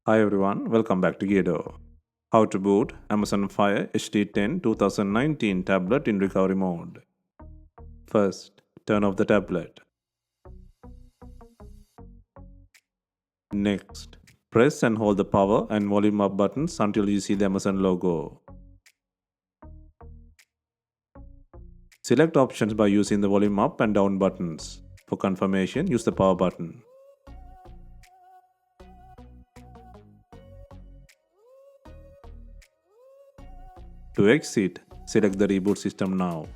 Hi everyone, welcome back to Geardo. How to boot Amazon Fire HD10 2019 tablet in recovery mode. First, turn off the tablet. Next, press and hold the power and volume up buttons until you see the Amazon logo. Select options by using the volume up and down buttons. For confirmation, use the power button. To exit, select the reboot system now.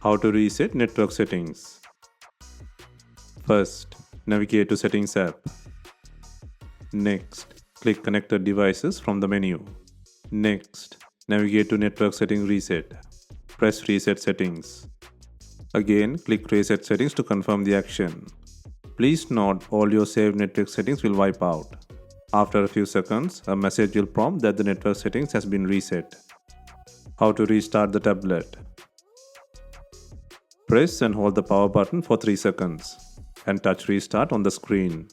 How to reset network settings. First, navigate to Settings app. Next, click Connected Devices from the menu. Next, navigate to Network Settings Reset. Press Reset Settings. Again, click Reset Settings to confirm the action. Please note all your saved network settings will wipe out. After a few seconds, a message will prompt that the network settings has been reset. How to restart the tablet. Press and hold the power button for 3 seconds and touch Restart on the screen.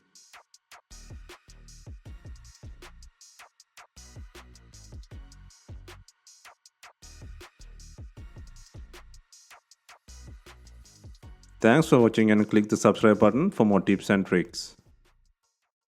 Thanks for watching and click the subscribe button for more tips and tricks.